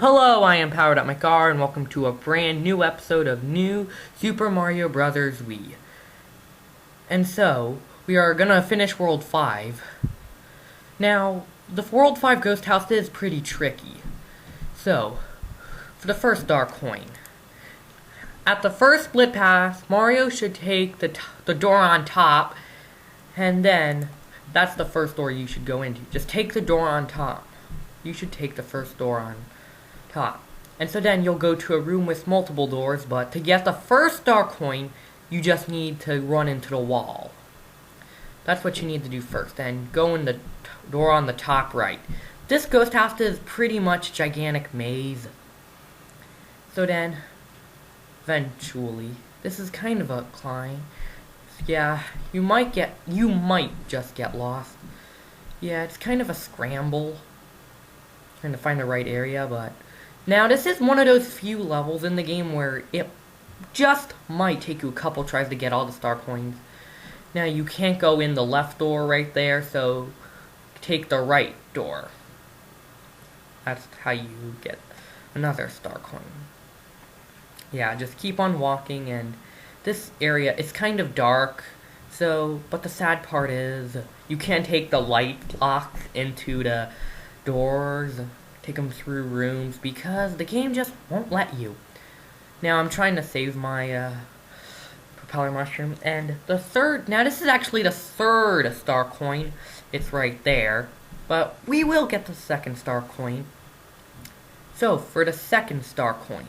Hello, I am Powered Up My Car, and welcome to a brand new episode of New Super Mario Bros. Wii. And so, we are gonna finish World 5. Now, the World 5 Ghost House is pretty tricky. So, for the first Star Coin. At the first split pass, Mario should take the door on top, and then, that's the first door you should go into. Just take the door on top. You should take the first door on top. And so then you'll go to a room with multiple doors, but to get the first star coin, you just need to run into the wall. That's what you need to do first. Then go in the door on the top right. This ghost house is pretty much gigantic maze. So then, eventually, this is kind of a climb. Yeah, you might just get lost. Yeah, it's kind of a scramble. Trying to find the right area, but now this is one of those few levels in the game where it just might take you a couple tries to get all the star coins. Now you can't go in the left door right there, so take the right door. That's how you get another star coin. Yeah, just keep on walking, and this area is kind of dark, but the sad part is you can't take the light blocks into the doors, take them through rooms, because the game just won't let you. Now I'm trying to save my propeller mushroom, and now this is actually the third star coin. It's right there, but we will get the second star coin. So for the second star coin,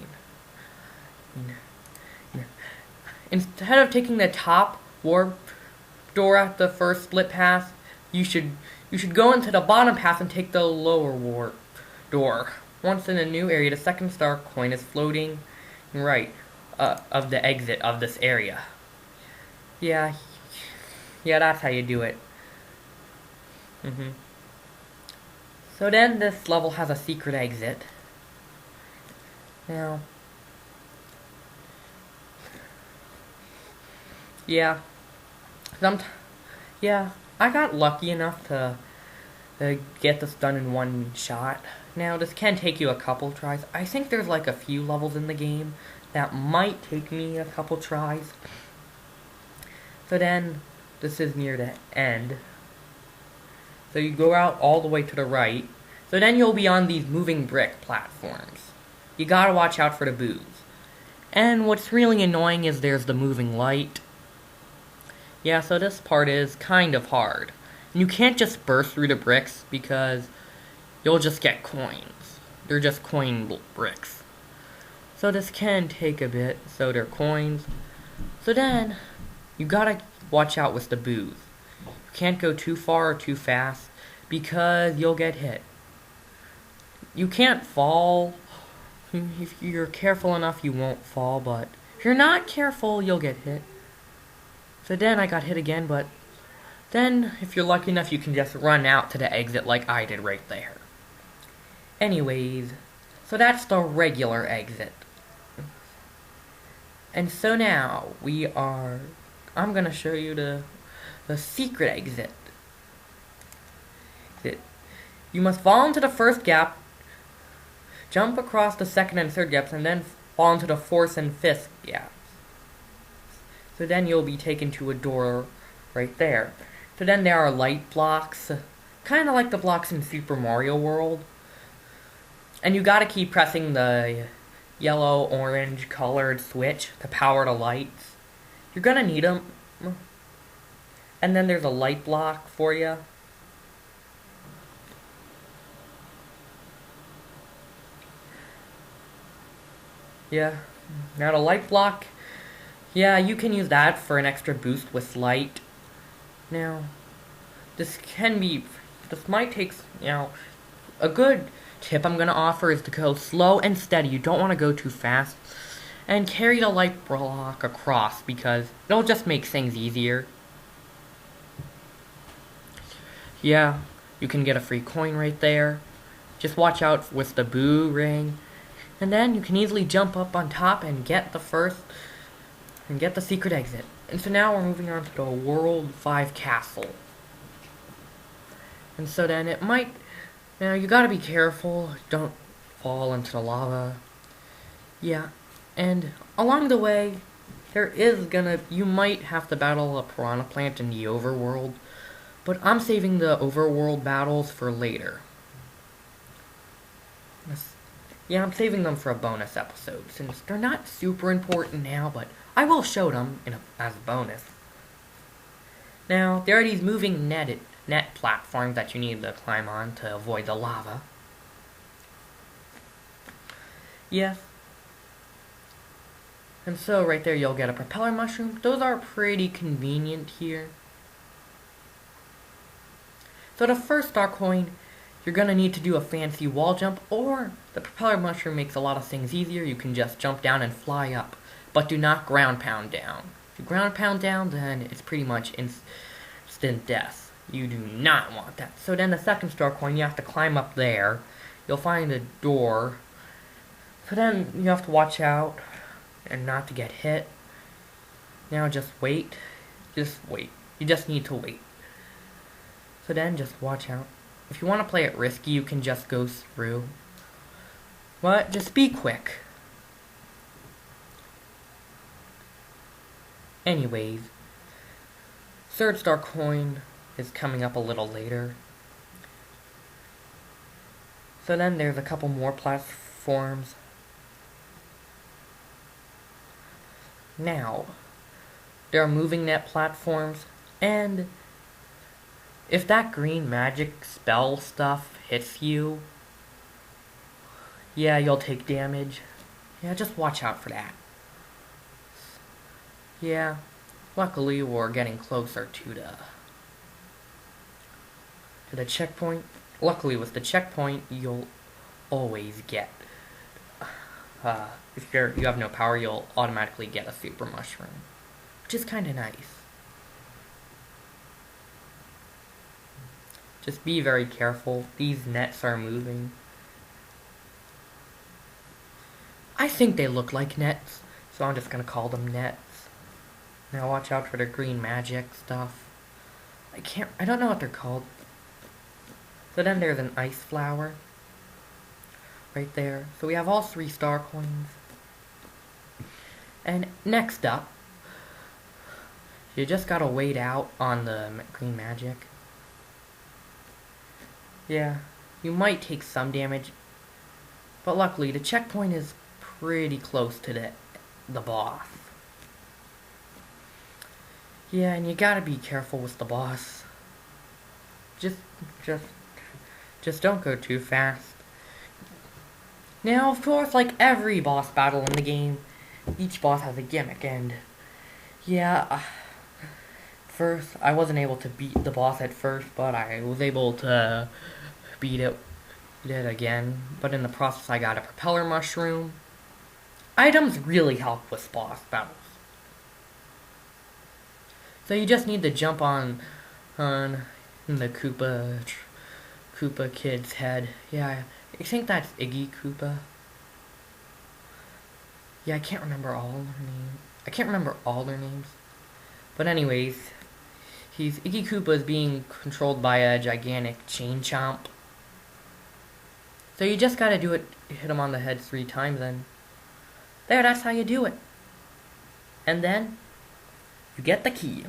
instead of taking the top warp door at the first split pass, you should go into the bottom path and take the lower warp door. Once in a new area, the second star coin is floating right of the exit of this area. Yeah, that's how you do it. So then this level has a secret exit. Now, I got lucky enough to get this done in one shot. Now, this can take you a couple tries. I think there's like a few levels in the game that might take me a couple tries. So then, this is near the end. So you go out all the way to the right. So then you'll be on these moving brick platforms. You gotta watch out for the boos. And what's really annoying is there's the moving light. Yeah, so this part is kind of hard. And you can't just burst through the bricks because you'll just get coins. They're just coin bricks. So this can take a bit, so they're coins. So then, you gotta watch out with the boos. You can't go too far or too fast because you'll get hit. You can't fall. If you're careful enough, you won't fall, but if you're not careful, you'll get hit. So then I got hit again, but then, if you're lucky enough, you can just run out to the exit like I did right there. Anyways, so that's the regular exit. And so now, I'm gonna show you the secret exit. You must fall into the first gap, jump across the second and third gaps, and then fall into the fourth and fifth gaps. So then you'll be taken to a door right there. So then there are light blocks, kind of like the blocks in Super Mario World. And you gotta keep pressing the yellow, orange colored switch to power the lights. You're gonna need them. And then there's a light block for you. Yeah, now the light block, you can use that for an extra boost with light. Now, this might take, a good tip I'm going to offer is to go slow and steady. You don't want to go too fast. And carry the light block across because it'll just make things easier. Yeah, you can get a free coin right there. Just watch out with the boo ring. And then you can easily jump up on top and get the secret exit. And so now we're moving on to the World 5 Castle. And so then now you gotta be careful, don't fall into the lava. Yeah, and along the way, you might have to battle a piranha plant in the overworld, but I'm saving the overworld battles for later. Yeah, I'm saving them for a bonus episode, since they're not super important now, but I will show them as a bonus. Now, there are these moving net platforms that you need to climb on to avoid the lava. Yes. And so right there you'll get a propeller mushroom. Those are pretty convenient here. So the first star coin, you're going to need to do a fancy wall jump, or the propeller mushroom makes a lot of things easier. You can just jump down and fly up, but do not ground pound down. If you ground pound down, then it's pretty much instant death. You do not want that. So then the second star coin, you have to climb up there. You'll find a door. So then you have to watch out and not to get hit. Now just wait. Just wait. You just need to wait. So then just watch out. If you want to play it risky, you can just go through. But just be quick. Anyways, third star coin is coming up a little later. So then there's a couple more platforms. Now, there are moving net platforms, and if that green magic spell stuff hits you, yeah, you'll take damage. Yeah, just watch out for that. Yeah, luckily we're getting closer to the checkpoint. Luckily with the checkpoint, you'll always get, if you have no power, you'll automatically get a super mushroom, which is kind of nice. Just be very careful. These nets are moving. I think they look like nets, so I'm just gonna call them nets. Now watch out for the green magic stuff. I don't know what they're called. So then there's an ice flower. Right there. So we have all 3 star coins. And next up, you just gotta wait out on the green magic. Yeah, you might take some damage, but luckily the checkpoint is pretty close to the boss. Yeah, and you gotta be careful with the boss. Just don't go too fast. Now, of course, like every boss battle in the game, each boss has a gimmick, and yeah, first, I wasn't able to beat the boss at first, but I was able to beat it again. But in the process, I got a propeller mushroom. Items really help with boss battles. So you just need to jump on the Koopa kid's head. Yeah, I think that's Iggy Koopa. Yeah, I can't remember all their names. But anyways, Iggy Koopa is being controlled by a gigantic chain chomp. So you just gotta do it, hit him on the head 3 times, and that's how you do it. And then you get the key.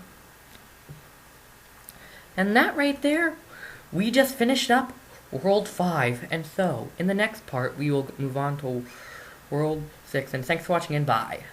And that right there, we just finished up World 5. And so, in the next part, we will move on to World 6. And thanks for watching, and bye.